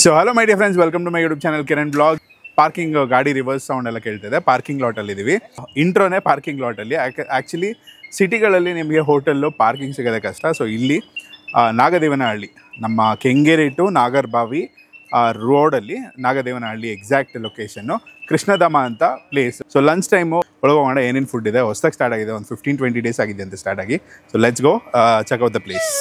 So hello my dear friends, welcome to my YouTube channel Kiran Vlog. Parking ಗಾಡಿ reverse sound ಎಲ್ಲ ಕೇಳ್ತಿದೆ. Parking ಲಾಟಲ್ಲಿ ಇದ್ದೀವಿ. ಇಂಟ್ರೋನೇ parking ಲಾಟಲ್ಲಿ. Actually ಸಿಟಿಗಳಲ್ಲಿ ನಿಮಗೆ hotel parking ಸಿಗೋದೇ ಕಷ್ಟ. ಸೊ ಇಲ್ಲಿ ನಾಗದೇವನಹಳ್ಳಿ, ನಮ್ಮ ಕೆಂಗೇರಿ ಟು ನಾಗರಬಾವಿ ರೋಡಲ್ಲಿ ನಾಗದೇವನಹಳ್ಳಿ ಎಕ್ಸಾಕ್ಟ್ ಲೊಕೇಶನ್ನು, ಕೃಷ್ಣಧಾಮ ಅಂತ ಪ್ಲೇಸ್. ಸೊ ಲಂಚ್ ಟೈಮು ಒಳಗೋಗೋಣ. ಏನೇನು ಫುಡ್ ಇದೆ, ಹೊಸದಾಗಿ ಸ್ಟಾರ್ಟ್ ಆಗಿದೆ, ಒಂದು 15-20 ಡೇಸ್ ಆಗಿದೆ ಅಂತ ಸ್ಟಾರ್ಟ್ ಆಗಿ. So let's go check out the place.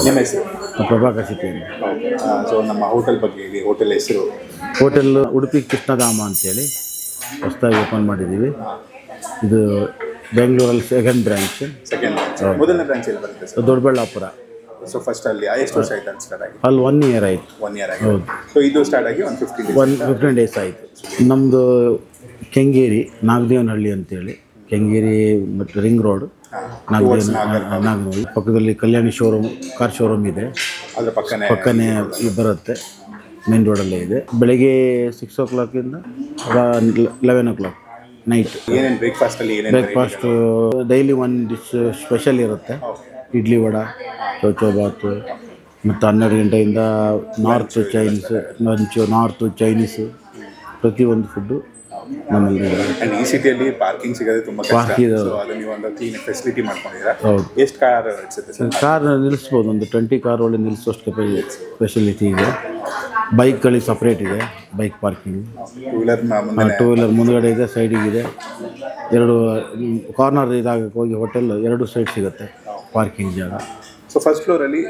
ನಿಮ್ಮ ಹೆಸರು? ಪ್ರಭಾಕರ್ ಸಿಪಿಎಂ. ಸೊ ನಮ್ಮ ಹೋಟೆಲ್ ಬಗ್ಗೆ ಹೇಳಿ. ಹೋಟೆಲ್ ಹೆಸರು? ಹೋಟೆಲ್ ಉಡುಪಿ ಕೃಷ್ಣಧಾಮ ಅಂತೇಳಿ ಹೊಸದಾಗಿ ಓಪನ್ ಮಾಡಿದ್ದೀವಿ. ಇದು ಬೆಂಗಳೂರಲ್ಲಿ ಸೆಕೆಂಡ್ ಬ್ರಾಂಚ್. ಮೊದಲನೇ ಬ್ರಾಂಚ್ ಎಲ್ಲಿ ಬರುತ್ತೆ ಸರ್? ದೊಡ್ಡಬಳ್ಳಾಪುರ. ಸೊ ಫಸ್ಟ್ ಅಲ್ಲಿ ಎಷ್ಟು ವರ್ಷ ಆಯ್ತು ಅಂತ ಸ್ಟಾರ್ಟ್ ಆಗಿ? ಅಲ್ಲಿ 1 year ಆಯಿತು. 1 year ಆಗಿದೆ. ಸೊ ಇದು ಸ್ಟಾರ್ಟ್ ಆಗಿ 15 days ಆಯಿತು. ನಮ್ಮದು ಕೆಂಗೇರಿ ನಾಗದೇವನಹಳ್ಳಿ ಅಂತೇಳಿ, ಕೆಂಗೇರಿ ಮತ್ತು ರಿಂಗ್ ರೋಡ್, ನಾಗದೇವನಹಳ್ಳಿ ಪಕ್ಕದಲ್ಲಿ ಕಲ್ಯಾಣಿ ಶೋರೂಮ್, ಕಾರ್ ಶೋರೂಮ್ ಇದೆ. ಅದರ ಪಕ್ಕನೇ ಬರುತ್ತೆ, ಮೇನ್ ರೋಡಲ್ಲೇ ಇದೆ. ಬೆಳಗ್ಗೆ 6 o'clock ಇಂದ 11 o'clock ನೈಟ್. ಏನೇನು ಬ್ರೇಕ್ಫಾಸ್ಟು ಡೈಲಿ ಒಂದು ಡಿಶ್ ಸ್ಪೆಷಲ್ ಇರುತ್ತೆ. ಇಡ್ಲಿ ವಡ, ಚೌಚೌಬಾತು, ಮತ್ತು 12 ಗಂಟೆಯಿಂದ north Chinese lunch, north Chinese, ಪ್ರತಿಯೊಂದು ಫುಡ್ಡು ನಮ್ಮಲ್ಲಿ. ಈ ಸಿಟಿಯಲ್ಲಿ ಪಾರ್ಕಿಂಗ್ ಸಿಗೋದು ತುಂಬ ಕಷ್ಟ. ನೀವು ಒಂದು ಕ್ಲೀನ್ ಫೆಸಿಲಿಟಿ ಮಾಡ್ಕೊಂಡಿದ್ದೀರಾ. ಹೌದು. ಎಷ್ಟು ಕಾರ್ ಇರುತ್ತೆ? ಕಾರ್ ನಿಲ್ಲಿಸ್ಬೋದು, ಒಂದು 20 ಕಾರ್ ಒಳ್ಳೆ ನಿಲ್ಲಿಸೋಷ್ಟು ಫೆಸಿಲಿಟಿ ಇದೆ. ಬೈಕ್ಗಳಿಗೆ ಸಪ್ರೇಟ್ ಇದೆ, ಬೈಕ್ ಪಾರ್ಕಿಂಗ್. ಟೂ ವೀಲರ್ ಮುಂದ್ಗಡೆ ಇದೆ, ಸೈಡಿಗಿದೆ. 2 ಕಾರ್ನರ್ ಇದಾಗಕ್ಕೆ ಹೋಗಿ ಹೋಟೆಲ್ 2 ಸೈಡ್ ಸಿಗುತ್ತೆ ಪಾರ್ಕಿಂಗ್ ಜಾಗ. ಸೊ ಫಸ್ಟ್ ಫ್ಲೋರಲ್ಲಿ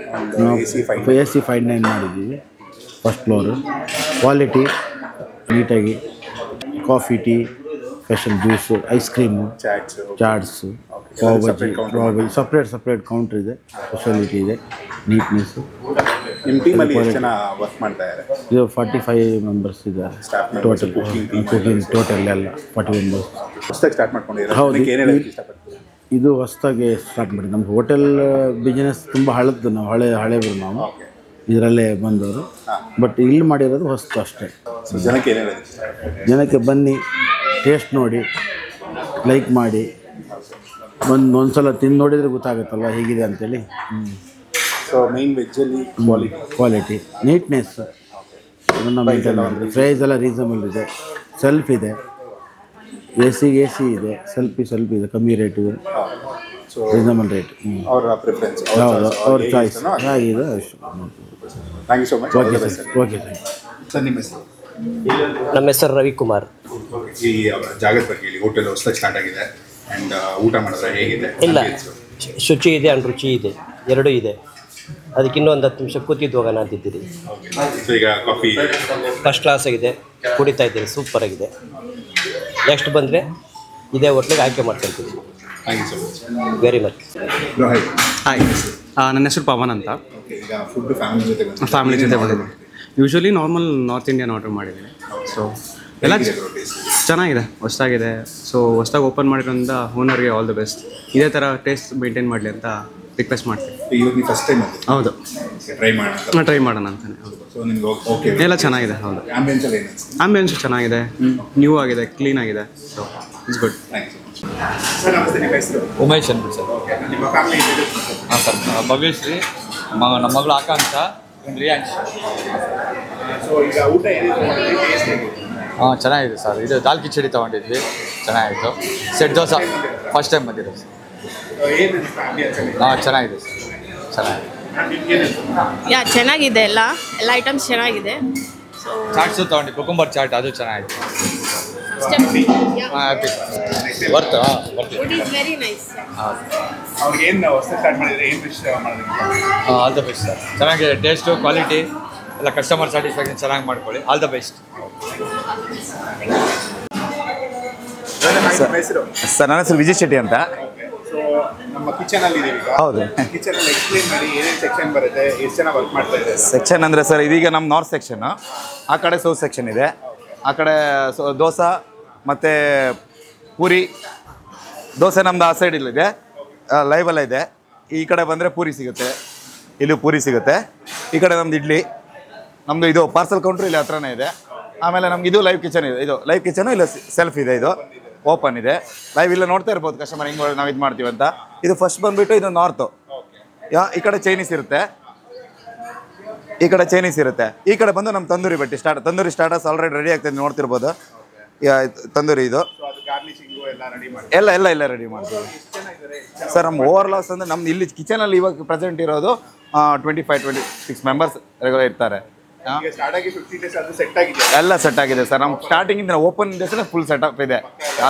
AC 59 ಮಾಡಿದ್ದೀವಿ. ಫಸ್ಟ್ ಫ್ಲೋರು ಕ್ವಾಲಿಟಿ ನೀಟಾಗಿ, coffee, tea, special juice, ice cream, chaats, pav bhaji, separate counter ಇದೆ, ಸ್ಪೆಷಾಲಿಟಿ ಇದೆ, ನೀಟ್ನೆಸ್ಸು. ನಿಮ್ಮ ಟೀಮಲ್ಲಿ ಎಷ್ಟು ಜನ ವರ್ಕ್ ಮಾಡ್ತಾ ಇದ್ದಾರೆ? ಇದು 45 ಮೆಂಬರ್ಸ್ ಇದ್ದಾರೆ ಟೋಟಲ್. ಕುಕಿಂಗ್ ಟೋಟಲ್ ಎಲ್ಲ 40 ಮೆಂಬರ್ಸ್. ಹೊಸದಾಗಿ ಸ್ಟಾರ್ಟ್ ಮಾಡ್ಕೊಂಡಿದ್ದಾರೆ. ಹೌದು, ಇದು ಹೊಸದಾಗಿ ಸ್ಟಾರ್ಟ್ ಮಾಡಿ. ನಮ್ಮ ಹೋಟೆಲ್ ಬಿಸ್ನೆಸ್ ತುಂಬ ಹಳದ್ದು, ನಾವು ಹಳೆಯವರು ನಾವು ಇದರಲ್ಲೇ ಬಂದವರು. ಬಟ್ ಇಲ್ಲಿ ಮಾಡಿರೋದು ಹೊಸ್ತು ಅಷ್ಟೇ. ಜನಕ್ಕೆ ಬನ್ನಿ, ಟೇಸ್ಟ್ ನೋಡಿ, ಲೈಕ್ ಮಾಡಿ, ಒಂದ್ಸಲ ತಿಂದು ನೋಡಿದರೆ ಗೊತ್ತಾಗುತ್ತಲ್ವ ಹೇಗಿದೆ ಅಂತೇಳಿ. ಸೊ ಮೈನ್ ವೆಜ್ಜಲ್ಲಿ ಕ್ವಾಲಿಟಿ, ನೀಟ್ನೆಸ್ ಅದನ್ನು ಮೇಂಟೈನ್ ಮಾಡಿದೆ. ಪ್ರೈಸ್ ಎಲ್ಲ ರೀಸನಬಲ್ ಇದೆ, ಸೆಲ್ಫ್ ಇದೆ, AC ಇದೆ, ಸೆಲ್ಫ್ ಇದೆ, ಕಮ್ಮಿ ರೇಟ್ ಇದೆ, ರೀಸನಬಲ್ ರೇಟ್. ಅವರ ಪ್ರಿಫರೆನ್ಸ್, ಹೌದು, ಅವ್ರ ಚಾಯ್ಸ್ ಆಗಿದೆ. Thank you so much. Okay sir. Okay thank you sir. ನಿಮ್ಮ ಹೆಸರು? ನಮ್ಮ ಹೆಸರು ರವಿಕುಮಾರ್. ಈ ಜಾಗದ ಬಗ್ಗೆ ಹೇಳಿ. ಹೋಟೆಲ್ ಹೊಸದಾಗಿ ಸ್ಟಾರ್ಟ್ ಆಗಿದೆ ಆ್ಯಂಡ್ ಊಟ ಮಾಡಿದ್ರೆ ಹೇಗಿದೆ? ಇಲ್ಲ, ಶುಚಿ ಇದೆ ಆ್ಯಂಡ್ ರುಚಿ ಇದೆ, ಎರಡೂ ಇದೆ. ಅದಕ್ಕೆ ಇನ್ನೊಂದು 10 ನಿಮಿಷ ಕೂತಿದ್ದು ಹೋಗೋಣ ಅಂತಿದ್ದೀರಿ. ಈಗ ಕಾಫಿ ಫಸ್ಟ್ ಕ್ಲಾಸ್ ಆಗಿದೆ, ಕುಡಿತಾ ಇದ್ದೀರಿ, ಸೂಪರ್ ಆಗಿದೆ. ನೆಕ್ಸ್ಟ್ ಬಂದರೆ ಇದೇ ಹೋಟ್ಲಿಗೆ ಆಯ್ಕೆ ಮಾಡ್ಕೊಳ್ತೀವಿ. Thank you so much. Very much. Hi, ನನ್ನ ಹೆಸರು ಪವನ್ ಅಂತ. ಈಗ ಫುಡ್ ಫ್ಯಾಮಿಲಿ ಜೊತೆ ಬಂದಿದ್ದೀನಿ. Usually normal north Indian order ಮಾಡಿದ್ದೀನಿ. ಸೊ ಎಲ್ಲ ಚೆನ್ನಾಗಿದೆ, ಹೊಸದಾಗಿದೆ. ಸೊ ಹೊಸದಾಗಿ ಓಪನ್ ಮಾಡಿರೋದ್ರಿಂದ ಓನರ್ಗೆ ಆಲ್ ದಿ ಬೆಸ್ಟ್. ಇದೇ ಥರ ಟೇಸ್ಟ್ ಮೇಂಟೈನ್ ಮಾಡಲಿ ಅಂತ ರಿಕ್ವೆಸ್ಟ್ ಮಾಡ್ತೀನಿ. First time? ಹೌದು, ಟ್ರೈ ಮಾಡೋಣ ಅಂತಾನೆ. ಎಲ್ಲ ಚೆನ್ನಾಗಿದೆ. ಹೌದು, ಆಂಬಿಯನ್ಸು ಚೆನ್ನಾಗಿದೆ, ನ್ಯೂ ಆಗಿದೆ, ಕ್ಲೀನ್ ಆಗಿದೆ. So it's good. ಸರ್ ನಮಸ್ತೆ, ನಿಮ್ಮ ಹೆಸರು? ಉಮೇಶ್ ಅಂದ್ಬಿಟ್ಟು ಸರ್. ನಿಮ್ಮ ಫ್ಯಾಮಿಲಿ? ಹಾಂ ಸರ್, ಭವ್ಯಶ್ರೀ, ನಮ್ಮ ಮಗಳು ಆಕಾಂಕ್ಷ, ರಿಯಾಂಶ್. ಸೊ ಈಗ ಊಟ ಏನಿದೆ ಹಾಂ ಚೆನ್ನಾಗಿದೆ ಸರ್. ಇದು ದಾಲ್ ಕಿಚಡಿ ತೊಗೊಂಡಿದ್ವಿ, ಚೆನ್ನಾಗಿತ್ತು. ಸೆಟ್ ದೋಸೆ ಫಸ್ಟ್ ಟೈಮ್ ಬಂದಿರೋದು ಸರ್. ಹಾಂ ಚೆನ್ನಾಗಿದೆ ಸರ್, ಚೆನ್ನಾಗಿದೆ. ಚೆನ್ನಾಗಿದೆ, ಎಲ್ಲ ಐಟಮ್ಸ್ ಚೆನ್ನಾಗಿದೆ. ಚಾಟ್ಸು ತೊಗೊಂಡು ಕುಕುಂಬರ್ ಚಾಟ್, ಅದು ಚೆನ್ನಾಗಿತ್ತು. ಹಾಂ happy sir. Worth very nice. ಅವ್ರಿಗೆ ಏನು ಹೊಸ ಸ್ಟಾರ್ಟ್ ಮಾಡಿದ್ರೆ ಏನು ಫಿಶ್ ಮಾಡೋದಕ್ಕೆ ಆಲ್ ದ ಬೆಸ್ಟ್ ಸರ್. ಚೆನ್ನಾಗಿದೆ ಟೇಸ್ಟು, ಕ್ವಾಲಿಟಿ ಎಲ್ಲ, ಕಸ್ಟಮರ್ ಸ್ಯಾಟಿಸ್ಫ್ಯಾಕ್ಷನ್ ಚೆನ್ನಾಗಿ ಮಾಡ್ಕೊಳ್ಳಿ. All the best sir. ನನ್ನ ಹೆಸರು ವಿಜಯ್ ಶೆಟ್ಟಿ ಅಂತ. ಸೊ ನಮ್ಮ ಕಿಚನಲ್ಲಿ ಇದೀವಿ ಈಗ. ಹೌದು. ಕಿಚನಲ್ಲಿ ಎಕ್ಸ್ಪ್ಲೇನ್ ಮಾಡಿ ಏನೇನು ಸೆಕ್ಷನ್ ಬರುತ್ತೆ, ಎಷ್ಟು ಜನ ವರ್ಕ್ ಮಾಡ್ತಾ ಇದ್ದಾರೆ. ಸೆಕ್ಷನ್ ಅಂದರೆ ಸರ್, ಇದೀಗ ನಮ್ಮ ನಾರ್ತ್ ಸೆಕ್ಷನ್ನು, ಆ ಕಡೆ ಸೌತ್ ಸೆಕ್ಷನ್ ಇದೆ. ಆ ಕಡೆ ದೋಸೆ ಮತ್ತು ಪೂರಿ. ದೋಸೆ ನಮ್ಮದು ಆ ಸೈಡಲ್ಲಿದೆ, ಲೈವಲ್ಲ ಇದೆ. ಈ ಕಡೆ ಬಂದರೆ ಪೂರಿ ಸಿಗುತ್ತೆ, ಇಲ್ಲಿ ಪೂರಿ ಸಿಗುತ್ತೆ. ಈ ಕಡೆ ನಮ್ದು ಇಡ್ಲಿ, ನಮ್ಮದು ಇದು ಪಾರ್ಸಲ್ ಕೌಂಟ್ರ್ ಇಲ್ಲಿ ಹತ್ರನೇ ಇದೆ. ಆಮೇಲೆ ನಮ್ಗೆ ಇದು ಲೈವ್ ಕಿಚನ್ ಇದೆ. ಇದು ಲೈವ್ ಕಿಚನು ಇಲ್ಲ, ಸೆಲ್ಫ್ ಇದೆ, ಇದು ಓಪನ್ ಇದೆ. ಲೈವ್ ಇಲ್ಲ ನೋಡ್ತಾ ಇರ್ಬೋದು ಕಸ್ಟಮರ್ ಹಿಂಗೆ ನಾವು ಇದು ಮಾಡ್ತೀವಿ ಅಂತ. ಇದು ಫಸ್ಟ್ ಬಂದುಬಿಟ್ಟು ಇದು ನಾರ್ತು. ಈ ಕಡೆ ಚೈನೀಸ್ ಇರುತ್ತೆ, ಈ ಕಡೆ ಚೈನೀಸ್ ಇರುತ್ತೆ. ಈ ಕಡೆ ಬಂದು ನಮ್ಮ ತಂದೂರಿ ಬಟ್ಟಿ ತಂದೂರಿ ಸ್ಟಾರ್ಟರ್ಸ್ ಆಲ್ರೆಡಿ ರೆಡಿ ಆಗ್ತದೆ, ನೋಡ್ತಿರ್ಬೋದು. ತಂದೂರಿ ಇದು ಎಲ್ಲ ರೆಡಿ ಮಾಡ್ತೀವಿ ಸರ್. ನಮ್ಮ ಓವರ್ಲಾಸ್ ಅಂದರೆ ನಮ್ದು ಇಲ್ಲಿ ಕಿಚನಲ್ಲಿ ಇವಾಗ ಪ್ರೆಸೆಂಟ್ ಇರೋದು 25-26 ಮೆಂಬರ್ಸ್ ರೆಗ್ಯುಲರ್ ಇರ್ತಾರೆ. ಎಲ್ಲ ಸೆಟ್ ಆಗಿದೆ ಸರ್. ನಮ್ಮ ಸ್ಟಾರ್ಟಿಂಗಿಂದ ಓಪನ್ ದಿವಸನೇ ಫುಲ್ ಸೆಟಪ್ ಇದೆ,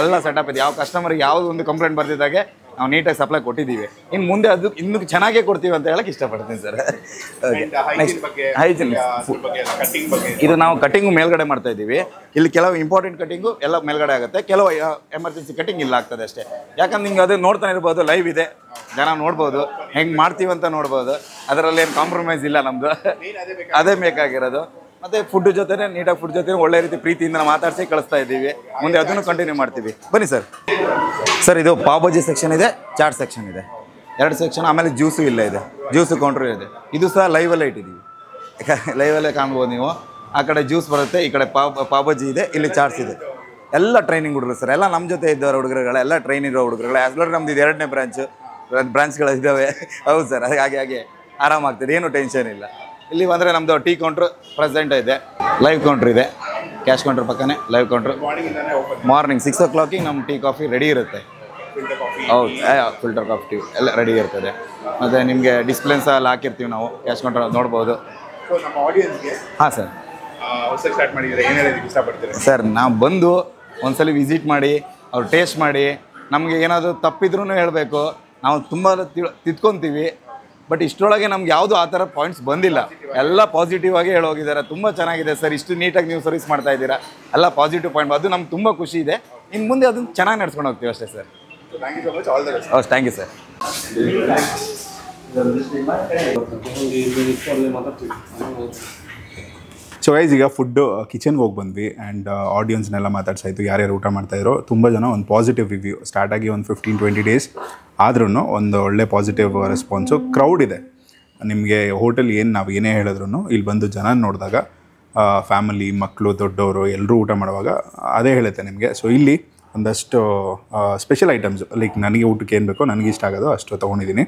ಎಲ್ಲ ಸೆಟಪ್ ಇದೆ. ಯಾವ ಕಸ್ಟಮರ್ಗೆ ಯಾವುದು ಒಂದು ಕಂಪ್ಲೇಂಟ್ ಬರ್ತಿದ್ದಾಗೆ ನಾವು ನೀಟಾಗಿ ಸಪ್ಲೈ ಕೊಟ್ಟಿದ್ದೀವಿ. ಇನ್ನು ಮುಂದೆ ಅದು ಇನ್ನೂ ಚೆನ್ನಾಗೇ ಕೊಡ್ತೀವಿ ಅಂತ ಹೇಳಕ್ಕೆ ಇಷ್ಟಪಡ್ತೀನಿ ಸರ್. ಹೈಜಿನ್ ಇದು ನಾವು ಕಟಿಂಗು ಮೇಲ್ಗಡೆ ಮಾಡ್ತಾ ಇದ್ದೀವಿ. ಇಲ್ಲಿ ಕೆಲವು ಇಂಪಾರ್ಟೆಂಟ್ ಕಟಿಂಗು ಎಲ್ಲ ಮೇಲ್ಗಡೆ ಆಗುತ್ತೆ, ಕೆಲವು ಎಮರ್ಜೆನ್ಸಿ ಕಟಿಂಗ್ ಇಲ್ಲ ಆಗ್ತದೆ ಅಷ್ಟೇ. ಯಾಕಂದ್ರೆ ನಿಮ್ಗೆ ಅದು ನೋಡ್ತಾನೆ ಇರ್ಬೋದು, ಲೈವ್ ಇದೆ, ಜನ ನೋಡ್ಬೋದು ಹೆಂಗೆ ಮಾಡ್ತೀವಿ ಅಂತ ನೋಡ್ಬೋದು. ಅದರಲ್ಲಿ ಏನು ಕಾಂಪ್ರಮೈಸ್ ಇಲ್ಲ ನಮ್ಮದು, ಅದೇ ಬೇಕಾಗಿರೋದು. ಮತ್ತು ಫುಡ್ ಜೊತೆ ನೀಟಾಗಿ ಫುಡ್ ಜೊತೆ ಒಳ್ಳೆ ರೀತಿ ಪ್ರೀತಿಯಿಂದ ಮಾತಾಡಿಸಿ ಕಳಿಸ್ತಾ ಇದ್ದೀವಿ. ಮುಂದೆ ಅದನ್ನು ಕಂಟಿನ್ಯೂ ಮಾಡ್ತೀವಿ. ಬನ್ನಿ ಸರ್. ಸರ್ ಇದು ಪಾವ್ ಭಾಜಿ ಸೆಕ್ಷನ್ ಇದೆ, ಚಾಟ್ ಸೆಕ್ಷನ್ ಇದೆ, 2 ಸೆಕ್ಷನ್. ಆಮೇಲೆ ಜ್ಯೂಸು ಇಲ್ಲೇ ಇದೆ, ಜ್ಯೂಸು ಕೌಂಟ್ರ್ ಇದೆ. ಇದು ಸಹ ಲೈವಲ್ಲೇ ಇಟ್ಟಿದ್ದೀವಿ, ಲೈವಲ್ಲೇ ಕಾಣ್ಬೋದು ನೀವು. ಆ ಕಡೆ ಜ್ಯೂಸ್ ಬರುತ್ತೆ, ಈ ಕಡೆ ಪಾವ್ ಭಾಜಿ ಇದೆ, ಇಲ್ಲಿ ಚಾಟ್ಸ್ ಇದೆ. ಎಲ್ಲ ಟ್ರೈನಿಂಗ್ ಹುಡುಗರು ಸರ್, ಎಲ್ಲ ನಮ್ಮ ಜೊತೆ ಇದ್ದವ್ರ ಹುಡುಗರುಗಳು, ಎಲ್ಲ ಟ್ರೈನ್ ಇರೋ ಹುಡುಗರುಗಳು. ಆ್ಯಕ್ಚುಲಿ ನಮ್ದು ಇದು 2ನೇ ಬ್ರಾಂಚ್ಗಳು ಇದ್ದಾವೆ. ಹೌದು ಸರ್, ಹಾಗೆ ಆರಾಮಾಗ್ತದೆ, ಏನು ಟೆನ್ಷನ್ ಇಲ್ಲ. ಇಲ್ಲಿ ಬಂದರೆ ನಮ್ಮದು ಟೀ ಕೌಂಟ್ರ್ ಪ್ರೆಸೆಂಟ್ ಇದೆ, ಲೈವ್ ಕೌಂಟ್ರ್ ಇದೆ, ಕ್ಯಾಶ್ ಕೌಂಟ್ರ್ ಪಕ್ಕನೇ ಲೈವ್ ಕೌಂಟ್ರ್. ಮಾರ್ನಿಂಗ್ 6 o'clock ನಮ್ಮ ಟೀ ಕಾಫಿ ರೆಡಿ ಇರುತ್ತೆ. ಹೌದು, ಫಿಲ್ಟರ್ ಕಾಫಿ ಟೀ ಎಲ್ಲ ರೆಡಿ ಇರ್ತದೆ. ಮತ್ತು ನಿಮಗೆ ಡಿಸ್ಪ್ಲೇನ್ಸ್ ಎಲ್ಲ ಹಾಕಿರ್ತೀವಿ ನಾವು, ಕ್ಯಾಶ್ ಕೌಂಟ್ರ್ ನೋಡ್ಬೋದು. ಹಾಂ ಸರ್. ಸರ್ ನಾವು ಬಂದು ಒಂದ್ಸಲ ವಿಸಿಟ್ ಮಾಡಿ, ಅವ್ರು ಟೇಸ್ಟ್ ಮಾಡಿ, ನಮಗೆ ಏನಾದರೂ ತಪ್ಪಿದ್ರೂ ಹೇಳಬೇಕು. ನಾವು ತುಂಬ ತಿದ್ಕೊತೀವಿ. ಬಟ್ ಇಷ್ಟರೊಳಗೆ ನಮ್ಗೆ ಯಾವುದು ಆ ಥರ ಪಾಯಿಂಟ್ಸ್ ಬಂದಿಲ್ಲ, ಎಲ್ಲ ಪಾಸಿಟಿವ್ ಆಗಿ ಹೇಳೋಗಿದ್ದಾರೆ. ತುಂಬ ಚೆನ್ನಾಗಿದೆ ಸರ್, ಇಷ್ಟು ನೀಟಾಗಿ ನೀವು ಸರ್ವಿಸ್ ಮಾಡ್ತಾ ಇದ್ದೀರಾ, ಎಲ್ಲ ಪಾಸಿಟಿವ್ ಪಾಯಿಂಟ್. ಅದು ನಮ್ಗೆ ತುಂಬ ಖುಷಿ ಇದೆ. ಇನ್ನು ಮುಂದೆ ಅದನ್ನು ಚೆನ್ನಾಗಿ ನಡ್ಸ್ಕೊಂಡು ಹೋಗ್ತೀವಿ ಅಷ್ಟೇ sir. Thank you sir. So guys, ಈಗ ಫುಡ್ಡು ಕಿಚನ್ಗೆ ಹೋಗಿ ಬಂದ್ವಿ. ಆ್ಯಂಡ್ ಆಡಿಯನ್ಸ್ನೆಲ್ಲ ಮಾತಾಡ್ಸಾಯಿತು, ಯಾರ್ಯಾರು ಊಟ ಮಾಡ್ತಾಯಿದ್ರು. ತುಂಬ ಜನ ಒಂದು ಪಾಸಿಟಿವ್ ರಿವ್ಯೂ. ಸ್ಟಾರ್ಟಾಗಿ ಒಂದು 15-20 ಡೇಸ್ ಆದ್ರೂ ಒಂದು ಒಳ್ಳೆ ಪಾಸಿಟಿವ್ ರೆಸ್ಪಾನ್ಸು. ಕ್ರೌಡ್ ಇದೆ. ನಿಮಗೆ ಹೋಟೆಲ್ ನಾವು ಏನೇ ಹೇಳಿದ್ರು ಇಲ್ಲಿ ಬಂದು ಜನ ನೋಡಿದಾಗ, ಫ್ಯಾಮಿಲಿ, ಮಕ್ಕಳು, ದೊಡ್ಡವರು ಎಲ್ಲರೂ ಊಟ ಮಾಡುವಾಗ ಅದೇ ಹೇಳುತ್ತೆ ನಿಮಗೆ. ಸೊ ಇಲ್ಲಿ ಒಂದಷ್ಟು ಸ್ಪೆಷಲ್ ಐಟಮ್ಸ್, ಲೈಕ್ ನನಗೆ ಊಟಕ್ಕೆ ಏನು ಬೇಕೋ ನನಗೆ ಇಷ್ಟ ಆಗೋದು ಅಷ್ಟು ತೊಗೊಂಡಿದ್ದೀನಿ.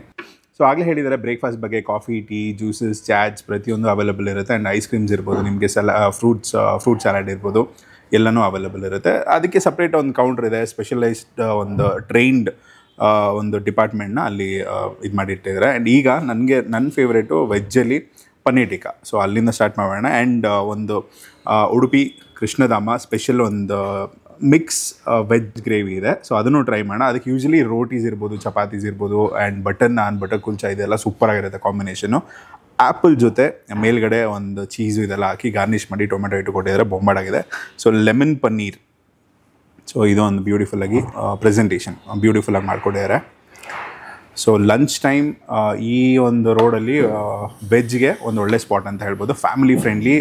ಸೊ ಆಗಲೇ ಹೇಳಿದ್ದಾರೆ ಬ್ರೇಕ್ಫಾಸ್ಟ್ ಬಗ್ಗೆ, ಕಾಫಿ, ಟೀ, ಜ್ಯೂಸಸ್, ಚಾಟ್ಸ್ ಪ್ರತಿಯೊಂದು ಅವೈಲೇಬಲ್ ಇರುತ್ತೆ. ಆ್ಯಂಡ್ ಐಸ್ ಕ್ರೀಮ್ಸ್ ಇರ್ಬೋದು, ನಿಮಗೆ ಫ್ರೂಟ್ ಸಲಾಡ್ ಇರ್ಬೋದು, ಎಲ್ಲನೂ ಅವೈಲೇಬಲ್ ಇರುತ್ತೆ. ಅದಕ್ಕೆ ಸಪ್ರೇಟ್ ಒಂದು ಕೌಂಟ್ರ್ ಇದೆ, ಸ್ಪೆಷಲೈಸ್ಡ್ ಒಂದು ಟ್ರೈನ್ಡ್ ಒಂದು ಡಿಪಾರ್ಟ್ಮೆಂಟ್ನ ಅಲ್ಲಿ ಇದು ಮಾಡಿಟ್ಟಿದ್ದಾರೆ. ಆ್ಯಂಡ್ ಈಗ ನನ್ನ ಫೇವ್ರೇಟು ವೆಜ್ಜಲ್ಲಿ ಪನ್ನೀರ್ ಟಿಕ್ಕಾ. ಸೊ ಅಲ್ಲಿಂದ ಸ್ಟಾರ್ಟ್ ಮಾಡೋಣ. ಆ್ಯಂಡ್ ಒಂದು ಉಡುಪಿ ಕೃಷ್ಣಧಾಮ ಸ್ಪೆಷಲ್ ಒಂದು ಮಿಕ್ಸ್ ವೆಜ್ ಗ್ರೇವಿ ಇದೆ. ಸೊ ಅದನ್ನು ಟ್ರೈ ಮಾಡೋಣ. ಅದಕ್ಕೆ ಯೂಶ್ವಲಿ ರೋಟೀಸ್ ಇರ್ಬೋದು, ಚಪಾತೀಸ್ ಇರ್ಬೋದು, and butter non, butter kulcha ಇದೆಲ್ಲ ಸೂಪರಾಗಿರುತ್ತೆ ಕಾಂಬಿನೇಷನು. ಆ್ಯಪಲ್ ಜೊತೆ ಮೇಲ್ಗಡೆ ಒಂದು ಚೀಸು ಇದೆಲ್ಲ ಹಾಕಿ ಗಾರ್ನಿಷ್ ಮಾಡಿ ಟೊಮೆಟೊ ಇಟ್ಟು ಕೊಟ್ಟಿದ್ದಾರೆ, ಬೊಂಬಾಡಾಗಿದೆ. So lemon paneer. ಸೊ ಇದು ಒಂದು ಬ್ಯೂಟಿಫುಲ್ಲಾಗಿ ಪ್ರೆಸೆಂಟೇಷನ್ ಬ್ಯೂಟಿಫುಲ್ಲಾಗಿ ಮಾಡಿಕೊಟ್ಟಿದ್ದಾರೆ. ಸೊ ಲಂಚ್ ಟೈಮ್ ಈ ಒಂದು ರೋಡಲ್ಲಿ ವೆಜ್ಗೆ ಒಂದು ಒಳ್ಳೆ ಸ್ಪಾಟ್ ಅಂತ ಹೇಳ್ಬೋದು. Family friendly,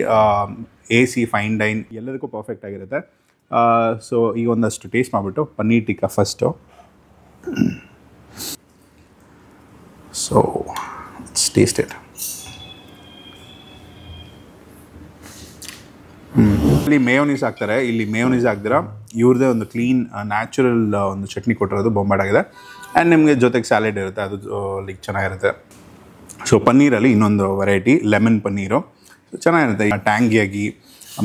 AC, fine dine ಎಲ್ಲದಕ್ಕೂ ಪರ್ಫೆಕ್ಟ್ ಆಗಿರುತ್ತೆ. ಸೊ ಈಗ ಒಂದಷ್ಟು ಟೇಸ್ಟ್ ಮಾಡಿಬಿಟ್ಟು paneer tikka first. So it's tasted. ಇಲ್ಲಿ ಮೇಯೋನೀಸ್ ಹಾಕ್ತಾರೆ, ಇಲ್ಲಿ ಮೇಯೋನೀಸ್ ಹಾಕ್ದಿರ ಇವ್ರದ್ದೇ ಒಂದು ಕ್ಲೀನ್ ನ್ಯಾಚುರಲ್ ಒಂದು ಚಟ್ನಿ ಕೊಟ್ಟಿರೋದು ಬೊಂಬಾಡಾಗಿದೆ. ಆ್ಯಂಡ್ ನಿಮಗೆ ಜೊತೆಗೆ ಸ್ಯಾಲೆಡ್ ಇರುತ್ತೆ, ಅದು ಲೈಕ್ ಚೆನ್ನಾಗಿರುತ್ತೆ. ಸೊ ಪನ್ನೀರಲ್ಲಿ ಇನ್ನೊಂದು ವೆರೈಟಿ ಲೆಮನ್ ಪನ್ನೀರು. ಚೆನ್ನಾಗಿರುತ್ತೆ. ಟ್ಯಾಂಗಿಯಾಗಿ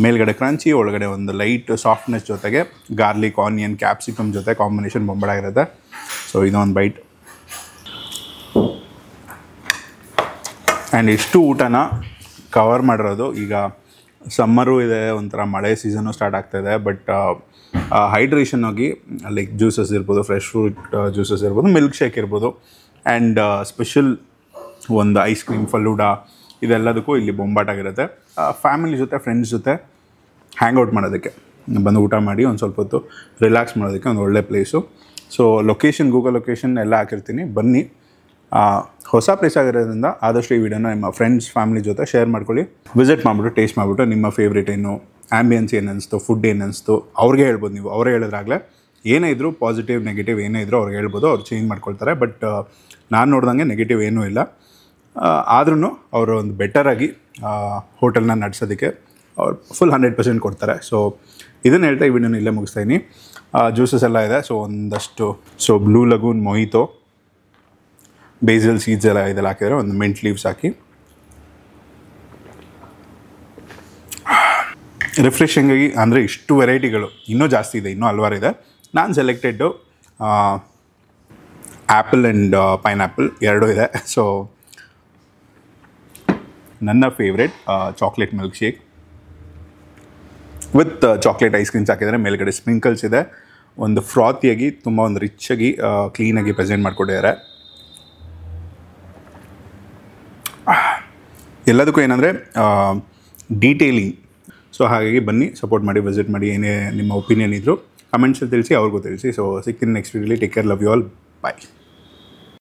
ಮೇಲ್ಗಡೆ ಕ್ರಂಚಿ, ಒಳಗಡೆ ಒಂದು ಲೈಟ್ ಸಾಫ್ಟ್ನೆಸ್ ಜೊತೆಗೆ ಗಾರ್ಲಿಕ್, ಆನಿಯನ್, ಕ್ಯಾಪ್ಸಿಕಮ್ ಜೊತೆ ಕಾಂಬಿನೇಷನ್ ಬೊಂಬಾಟಾಗಿರುತ್ತೆ. ಸೊ ಇದೊಂದು ಬೈಟ್. ಆ್ಯಂಡ್ ಇಷ್ಟು ಊಟನ ಕವರ್ ಮಾಡಿರೋದು. ಈಗ ಸಮ್ಮರು ಇದೆ, ಒಂಥರ ಮಳೆ ಸೀಸನು ಸ್ಟಾರ್ಟ್ ಆಗ್ತಾಯಿದೆ. ಬಟ್ ಹೈಡ್ರೇಷನ್ ಆಗಿ ಲೈಕ್ ಜ್ಯೂಸಸ್ ಇರ್ಬೋದು, ಫ್ರೆಶ್ ಫ್ರೂಟ್ ಜ್ಯೂಸಸ್ ಇರ್ಬೋದು, ಮಿಲ್ಕ್ ಶೇಕ್ ಇರ್ಬೋದು, ಆ್ಯಂಡ್ ಸ್ಪೆಷಲ್ ಒಂದು ಐಸ್ ಕ್ರೀಮ್, ಫಲೂಡಾ, ಇದೆಲ್ಲದಕ್ಕೂ ಇಲ್ಲಿ ಬೊಂಬಾಟಾಗಿರುತ್ತೆ. ಫ್ಯಾಮಿಲಿ ಜೊತೆ, ಫ್ರೆಂಡ್ಸ್ ಜೊತೆ ಹ್ಯಾಂಗ್ ಔಟ್ ಮಾಡೋದಕ್ಕೆ, ಬಂದು ಊಟ ಮಾಡಿ ಒಂದು ಸ್ವಲ್ಪ ಹೊತ್ತು ರಿಲ್ಯಾಕ್ಸ್ ಮಾಡೋದಕ್ಕೆ ಒಂದು ಒಳ್ಳೆ place. So location, Google location ಎಲ್ಲ ಹಾಕಿರ್ತೀನಿ, ಬನ್ನಿ. ಹೊಸ ಪ್ಲೇಸ್ ಆಗಿರೋದ್ರಿಂದ ಆದಷ್ಟು ಈ ವಿಡಿಯೋನ ನಿಮ್ಮ ಫ್ರೆಂಡ್ಸ್, ಫ್ಯಾಮಿಲಿ ಜೊತೆ ಶೇರ್ ಮಾಡ್ಕೊಳ್ಳಿ. ವಿಸಿಟ್ ಮಾಡಿಬಿಟ್ಟು, ಟೇಸ್ಟ್ ಮಾಡಿಬಿಟ್ಟು ನಿಮ್ಮ ಫೇವ್ರೇಟ್ ಏನು, ಆ್ಯಂಬಿಯನ್ಸ್ ಏನು ಅನಿಸ್ತು, ಫುಡ್ ಏನು ಅನಿಸ್ತು ಅವ್ರಿಗೆ ಹೇಳ್ಬೋದು. ನೀವು ಅವರೇ ಹೇಳಿದ್ರಾಗಲೇ ಏನೇ ಇದ್ದರೂ ಪಾಸಿಟಿವ್, ನೆಗೆಟಿವ್ ಏನೇ ಇದ್ದರೂ ಅವ್ರಿಗೆ ಹೇಳ್ಬೋದು, ಅವ್ರು ಚೇಂಜ್ ಮಾಡ್ಕೊಳ್ತಾರೆ. ಬಟ್ ನಾನು ನೋಡ್ದಂಗೆ ನೆಗೆಟಿವ್ ಏನೂ ಇಲ್ಲ. ಆದ್ರೂ ಅವರು ಒಂದು ಬೆಟರಾಗಿ ಹೋಟೆಲ್ನ ನಡೆಸೋದಕ್ಕೆ ಅವ್ರು ಫುಲ್ 100% ಕೊಡ್ತಾರೆ. ಸೊ ಇದನ್ನು ಹೇಳ್ತಾ ಈ ವಿಡಿಯೋನ ಇಲ್ಲೇ ಮುಗಿಸ್ತಾಯಿನಿ. ಜ್ಯೂಸಸ್ ಎಲ್ಲ ಇದೆ. ಸೊ ಒಂದಷ್ಟು ಬ್ಲೂ ಲಗೂನ್ ಮೊಹಿತೋ, ಬೇಸಲ್ ಸೀಡ್ಸ್ ಎಲ್ಲ ಇದೆಲ್ಲ ಹಾಕಿದರೆ, ಒಂದು ಮಿಂಟ್ ಲೀವ್ಸ್ ಹಾಕಿ ರಿಫ್ರೆಶಿಂಗ್ ಆಗಿ. ಅಂದರೆ ಇಷ್ಟು ವೆರೈಟಿಗಳು, ಇನ್ನೂ ಜಾಸ್ತಿ ಇದೆ, ಇನ್ನೂ ಹಲವಾರು ಇದೆ. ನಾನು ಸೆಲೆಕ್ಟೆಡ್ಡು ಆ್ಯಪಲ್ ಆ್ಯಂಡ್ ಪೈನಾಪಲ್ ಎರಡೂ ಇದೆ. ಸೊ ನನ್ನ favourite chocolate milk shake with chocolate ice creams ಹಾಕಿದರೆ, ಮೇಲ್ಗಡೆ ಸ್ಪ್ರಿಂಕಲ್ಸ್ ಇದೆ, ಒಂದು ಫ್ರಾತಿಯಾಗಿ, ತುಂಬ ಒಂದು ರಿಚಾಗಿ ಕ್ಲೀನಾಗಿ ಪ್ರೆಸೆಂಟ್ ಮಾಡಿಕೊಟ್ಟಿದ್ದಾರೆ. ಎಲ್ಲದಕ್ಕೂ ಏನಂದರೆ ಡೀಟೇಲಿಂಗ್. ಸೊ ಹಾಗಾಗಿ ಬನ್ನಿ, ಸಪೋರ್ಟ್ ಮಾಡಿ, ವಿಸಿಟ್ ಮಾಡಿ. ಏನೇ ನಿಮ್ಮ ಒಪಿನಿಯನ್ ಇದ್ದರೂ ಕಮೆಂಟ್ಸಲ್ಲಿ ತಿಳಿಸಿ, ಅವ್ರಿಗೂ ತಿಳಿಸಿ. ಸೊ ಸಿಗ್ತೀನಿ ನೆಕ್ಸ್ಟ್ ವೀಡಿಯೋಲಿ. Take care, love you all, bye.